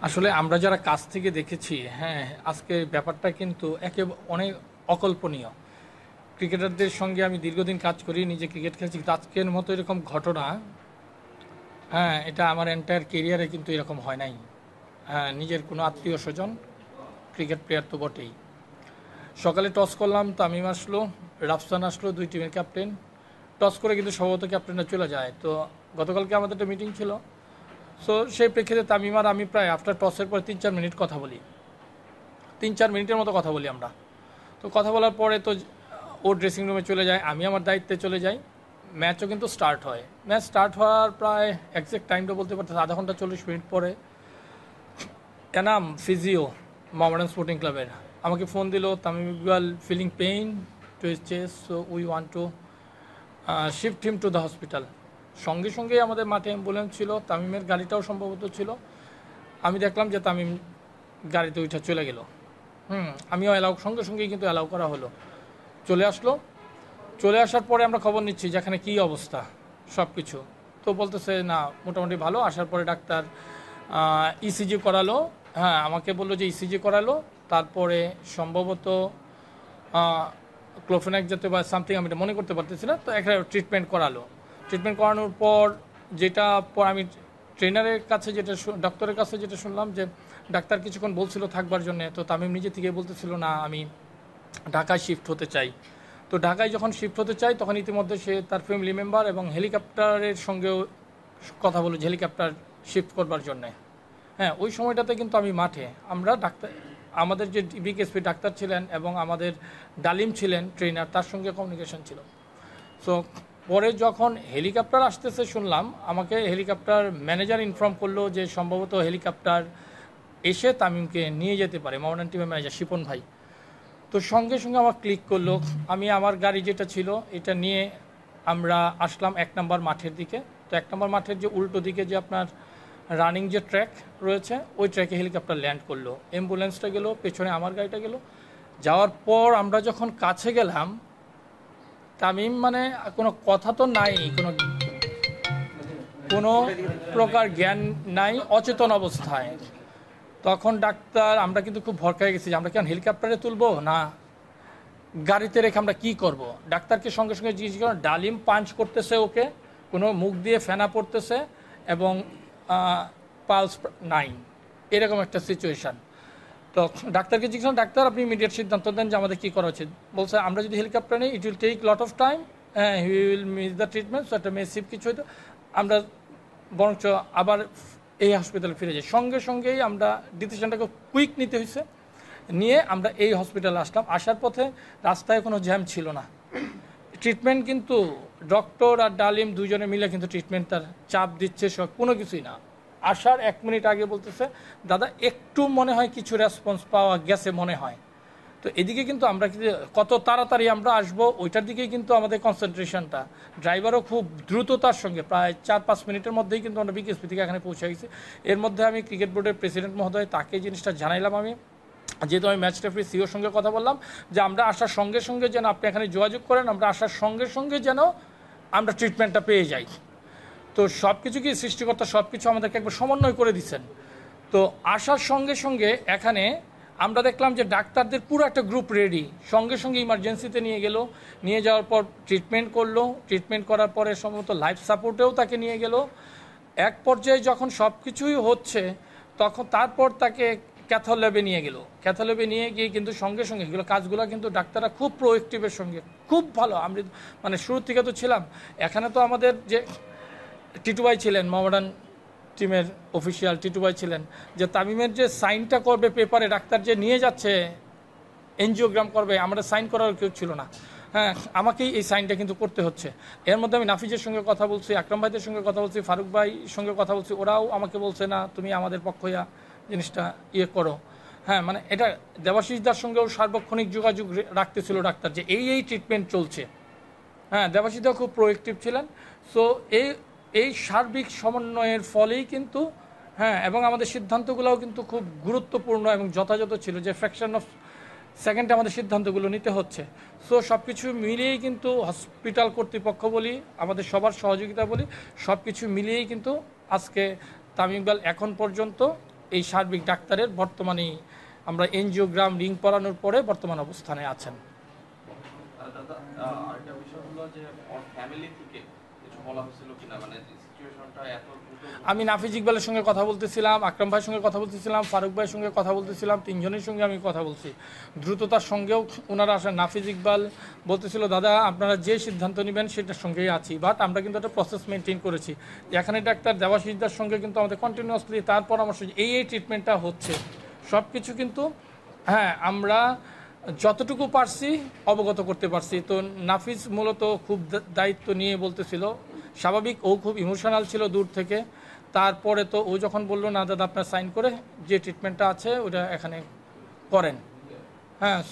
আসলে আমরা যারা কাছ থেকে দেখেছি, হ্যাঁ, আজকে ব্যাপারটা কিন্তু অনেক অকল্পনীয়। ক্রিকেটারদের সঙ্গে আমি দীর্ঘদিন কাজ করি, নিজে ক্রিকেট খেলছি, কিন্তু আজকের মতো এরকম ঘটনা, হ্যাঁ, এটা আমার এন্টায়ার কেরিয়ারে কিন্তু এরকম হয় নাই। হ্যাঁ, নিজের কোনো আত্মীয় স্বজন ক্রিকেট প্লেয়ার তো বটেই। সকালে টস করলাম, তামিম আসলো, রাফসান আসলো, দুই টিমের ক্যাপ্টেন। টস করে কিন্তু সম্ভবত ক্যাপ্টেনরা চলে যায়। তো গতকালকে আমাদের একটা মিটিং ছিল। সো সেই প্রেক্ষিতে তামিম আর আমি প্রায় আফটার টসের পর 3-4 মিনিট কথা বলি, 3-4 মিনিটের মতো কথা বলি আমরা। তো কথা বলার পরে তো ও ড্রেসিং রুমে চলে যায়, আমি আমার দায়িত্বে চলে যাই। ম্যাচও কিন্তু স্টার্ট হয়। ম্যাচ স্টার্ট হওয়ার প্রায় একজ্যাক্ট টাইমটা বলতে পারতেছে আধা ঘন্টা 40 মিনিট পরে এনাম ফিজিও মোহামেডান স্পোর্টিং ক্লাবের আমাকে ফোন দিল, Tamim Iqbal feeling pain to his chest, so we want to shift him to the hospital. সঙ্গে সঙ্গেই আমাদের মাঠে অ্যাম্বুলেন্স ছিল, তামিমের গাড়িটাও সম্ভবত ছিল। আমি দেখলাম যে তামিম গাড়িতে উঠে চলে গেল। আমিও সঙ্গে সঙ্গেই কিন্তু অ্যালাউ করা হলো। চলে আসলো। চলে আসার পরে আমরা খবর নিচ্ছি যে এখানে কী অবস্থা সব কিছু। তো বলতেছে না, মোটামুটি ভালো। আসার পরে ডাক্তার ইসিজি করালো। হ্যাঁ, আমাকে বললো যে ইসিজি করালো, তারপরে সম্ভবত ক্লোফেনাক জাতীয় বা সামথিং, আমি এটা মনে করতে পারতেছি না। তো একটা ট্রিটমেন্ট করালো। ট্রিটমেন্ট করানোর পর যেটা পর আমি ট্রেনারের কাছে যেটা ডক্টরের কাছে যেটা শুনলাম যে ডাক্তার কিছুক্ষণ বলছিল থাকবার জন্য। তো তামিম নিজে থেকে বলতেছিল না, আমি ঢাকায় শিফট হতে চাই। তো ঢাকায় যখন শিফট হতে চাই তখন ইতিমধ্যে সে তার ফ্যামিলি মেম্বার এবং হেলিকপ্টারের সঙ্গেও কথা বলে হেলিকপ্টার শিফট করবার জন্যে। হ্যাঁ, ওই সময়টাতে কিন্তু আমি মাঠে, আমরা ডাক্তার, আমাদের যে বিকেএসপি ডাক্তার ছিলেন এবং আমাদের ডালিম ছিলেন ট্রেনার, তার সঙ্গে কমিউনিকেশন ছিল। সো পরে যখন হেলিকপ্টার আসতেছে শুনলাম, আমাকে হেলিকপ্টার ম্যানেজার ইনফর্ম করলো যে সম্ভবত হেলিকপ্টার এসে তামিমকে নিয়ে যেতে পারে, মোহামেডান টিমের ম্যানেজার শিপন ভাই। তো সঙ্গে সঙ্গে আমার ক্লিক করলো। আমি আমার গাড়ি যেটা ছিল এটা নিয়ে আমরা আসলাম 1 নম্বর মাঠের দিকে। তো 1 নম্বর মাঠের যে উল্টো দিকে যে আপনার রানিং যে ট্র্যাক রয়েছে, ওই ট্র্যাকে হেলিকপ্টার ল্যান্ড করলো। অ্যাম্বুলেন্সটা গেলো, পেছনে আমার গাড়িটা গেলো। যাওয়ার পর আমরা যখন কাছে গেলাম, তামিম মানে কোনো কথা তো নাই, কোনো কোনো প্রকার জ্ঞান নাই, অচেতন অবস্থায়। তখন ডাক্তার, আমরা কিন্তু খুব ভরকায় গেছি যে আমরা কেন হেলিকপ্টারে তুলবো না গাড়িতে রেখে আমরা কী করব। ডাক্তারকে সঙ্গে সঙ্গে জিজ্ঞেস করেন, ডালিম পাঞ্চ করতেছে ওকে, কোনো মুখ দিয়ে ফেনা পড়তেছে এবং পালস নাই, এরকম একটা সিচুয়েশান। তো ডাক্তারকে জিজ্ঞেস করেন, ডাক্তার আপনি ইমিডিয়েট সিদ্ধান্ত দেন যে আমাদের কী করা উচিত। বলছে আমরা যদি হেলিকপ্টার নিই it will take lot of time, he will miss the treatment, so একটা মেসিভ কিছু হয়তো, আমরা বরঞ্চ আবার এই হসপিটালে ফিরে যাই। সঙ্গে সঙ্গেই আমরা ডিসিশনটাকে কুইক নিতে হয়েছে, নিয়ে আমরা এই হসপিটালে আসলাম। আসার পথে রাস্তায় কোনো জ্যাম ছিল না। ট্রিটমেন্ট কিন্তু ডক্টর আর ডালিম দুজনে মিলে কিন্তু ট্রিটমেন্ট তার চাপ দিচ্ছে, সব কোনো কিছুই না। আসার 1 মিনিট আগে বলতেছে, দাদা একটু মনে হয় কিছু রেসপন্স পাওয়া গেছে মনে হয়। তো এদিকে কিন্তু আমরা কত তাড়াতাড়ি আমরা আসবো ওইটার দিকেই কিন্তু আমাদের কনসেন্ট্রেশনটা। ড্রাইভারও খুব দ্রুততার সঙ্গে প্রায় 4-5 মিনিটের মধ্যেই কিন্তু আমরা বিকেএসপি থেকে এখানে পৌঁছে গেছি। এর মধ্যে আমি ক্রিকেট বোর্ডের প্রেসিডেন্ট মহোদয়, তাকে জিনিসটা জানাইলাম। আমি যেহেতু আমি ম্যাচ রেফারি সিওর সঙ্গে কথা বললাম যে আমরা আসার সঙ্গে সঙ্গে যেন আপনি এখানে যোগাযোগ করেন, আমরা আসার সঙ্গে সঙ্গে যেন আমরা ট্রিটমেন্টটা পেয়ে যাই। তো সব কিছু কি সৃষ্টিকর্তা সব কিছু আমাদেরকে একবার সমন্বয় করে দিচ্ছেন। তো আসার সঙ্গে সঙ্গে এখানে আমরা দেখলাম যে ডাক্তারদের পুরো একটা গ্রুপ রেডি, সঙ্গে সঙ্গে ইমার্জেন্সিতে নিয়ে গেল। নিয়ে যাওয়ার পর ট্রিটমেন্ট করলো। ট্রিটমেন্ট করার পরে সম্ভবত লাইফ সাপোর্টেও তাকে নিয়ে গেল। এক পর্যায়ে যখন সব কিছুই হচ্ছে তখন তারপর তাকে ক্যাথোল্যাবে নিয়ে গেল। ক্যাথোল্যাবে নিয়ে গিয়ে কিন্তু সঙ্গে সঙ্গে এগুলো কাজগুলো কিন্তু ডাক্তাররা খুব প্রোয়েক্টিভের সঙ্গে, খুব ভালো। আমি মানে শুরুর থেকে তো ছিলাম এখানে। তো আমাদের যে টিটু ভাই ছিলেন, মোহামেডান টিমের অফিসিয়াল টিটু ভাই ছিলেন, যে তামিমের যে সাইনটা করবে পেপারে, ডাক্তার যে নিয়ে যাচ্ছে এনজিওগ্রাম করবে, আমরা সাইন করার কেউ ছিল না। হ্যাঁ, আমাকেই এই সাইনটা কিন্তু করতে হচ্ছে। এর মধ্যে আমি নাফিজের সঙ্গে কথা বলছি, আকরাম ভাইদের সঙ্গে কথা বলছি, ফারুক ভাই সঙ্গে কথা বলছি, ওরাও আমাকে বলছে না তুমি আমাদের পক্ষ হইয়া জিনিসটা ইয়ে করো। হ্যাঁ, মানে এটা দেবাশিসদার সঙ্গেও সার্বক্ষণিক যোগাযোগ রাখতেছিল ডাক্তার যে এই ট্রিটমেন্ট চলছে। হ্যাঁ, দেবাশিসদাও খুব প্রোয়েক্টিভ ছিলেন। সো এই সার্বিক সমন্বয়ের ফলেই কিন্তু, হ্যাঁ, এবং আমাদের সিদ্ধান্তগুলোও কিন্তু খুব গুরুত্বপূর্ণ এবং যথাযথ ছিল, যে ফ্র্যাকশন অফ সেকেন্ডে আমাদের সিদ্ধান্তগুলো নিতে হচ্ছে। সো সব কিছু মিলিয়েই কিন্তু হসপিটাল কর্তৃপক্ষ বলি, আমাদের সবার সহযোগিতা বলি, সব কিছু মিলিয়েই কিন্তু আজকে তামিম ইকবাল এখন পর্যন্ত এই সার্বিক ডাক্তারের বর্তমানে আমরা এনজিওগ্রাম রিং পরানোর পরে বর্তমান অবস্থানে আছেন। দাদা আরেকটা বিষয় হলো যে ওর ফ্যামিলি থেকে কিছু বলা হয়েছিল কিনা, মানে সিচুয়েশনটা এত আমি নাফিজ ইকবালের সঙ্গে কথা বলতেছিলাম, আকরাম ভাইয়ের সঙ্গে কথা বলতেছিলাম, ফারুক ভাইয়ের সঙ্গে কথা বলতেছিলাম, তিনজনের সঙ্গে আমি কথা বলছি। দ্রুততার সঙ্গেও ওনারা আসেন। নাফিজ ইকবাল বলতেছিল দাদা আপনারা যে সিদ্ধান্ত নেবেন সেটার সঙ্গেই আছি, বাট আমরা কিন্তু একটা প্রসেস মেনটেন করেছি। এখানে ডাক্তার দেবাশিসদার সঙ্গে কিন্তু আমাদের কন্টিনিউয়াসলি তার পরামর্শ এই ট্রিটমেন্টটা হচ্ছে, সব কিছু কিন্তু আমরা যতটুকু পারছি অবগত করতে পারছি। তো নাফিজ মূলত খুব দায়িত্ব নিয়ে বলতেছিল, স্বাভাবিক ও খুব ইমোশনাল ছিল দূর থেকে। তারপরে তো ও যখন বললো না দাদা আপনার সাইন করে যে ট্রিটমেন্টটা আছে ওটা এখানে করেন,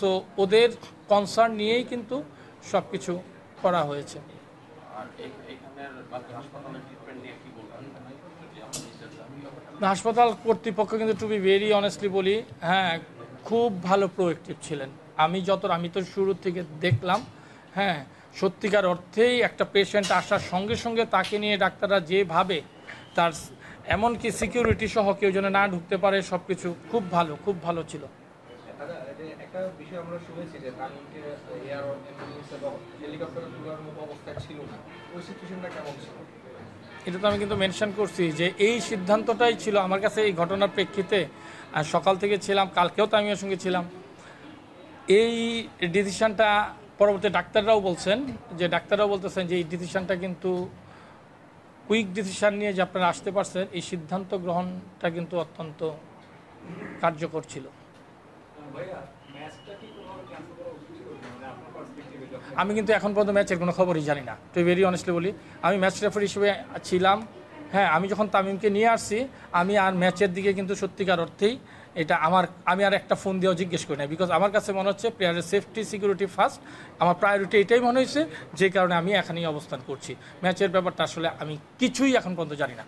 সো ওদের কনসার্ন নিয়েই কিন্তু সব কিছু করা হয়েছে। আর এখানের হাসপাতালের ট্রিটমেন্ট নিয়ে কি বলবেন? হাসপাতাল কর্তৃপক্ষ কিন্তু টু বি ভেরি অনেস্টলি বলি, খুব ভালো প্রোয়েক্টিভ ছিলেন। আমি তো শুরু থেকে দেখলাম, সত্যিকার অর্থেই একটা পেশেন্ট আসার সঙ্গে সঙ্গে তাকে নিয়ে ডাক্তাররা যেভাবে তার এমনকি সিকিউরিটি সহ কেউ যেন না ঢুকতে পারে, সব কিছু খুব ভালো ছিল। একটা বিষয় আমরা শুনেছি যে তামিমকে এয়ার অ্যাম্বুলেন্সে বা হেলিকপ্টারে তোলার মতো অবস্থায় ছিল না, ওই সিচুয়েশনটা কেমন ছিল? এটা তো আমি কিন্তু মেনশন করছি যে এই সিদ্ধান্তটাই ছিল আমার কাছে এই ঘটনার প্রেক্ষিতে। সকাল থেকে ছিলাম, কালকেও তামিমের সঙ্গে ছিলাম। এই ডিসিশনটা পরবর্তী ডাক্তাররাও বলতেছেন যে এই ডিসিশনটা কিন্তু কুইক ডিসিশন নিয়ে যে আপনারা আসতে পারছেন, এই সিদ্ধান্ত গ্রহণটা কিন্তু অত্যন্ত কার্যকর ছিল। আমি কিন্তু এখন পর্যন্ত ম্যাচের কোনো খবরই জানি না, টু ভেরি অনেস্টলি বলি। আমি ম্যাচ রেফারি হিসেবে ছিলাম, আমি যখন তামিমকে নিয়ে আসছি আমি আর ম্যাচের দিকে কিন্তু সত্যিকার অর্থেই এটা আমি আর একটা ফোন দিয়েও জিজ্ঞেস করি না, বিকজ আমার কাছে মনে হচ্ছে প্লেয়ারের সেফটি সিকিউরিটি ফার্স্ট, আমার প্রায়োরিটি এটাই মনে হয়েছে, যে কারণে আমি এখানেই অবস্থান করছি। ম্যাচের ব্যাপারটা আসলে আমি কিছুই এখন পর্যন্ত জানি না।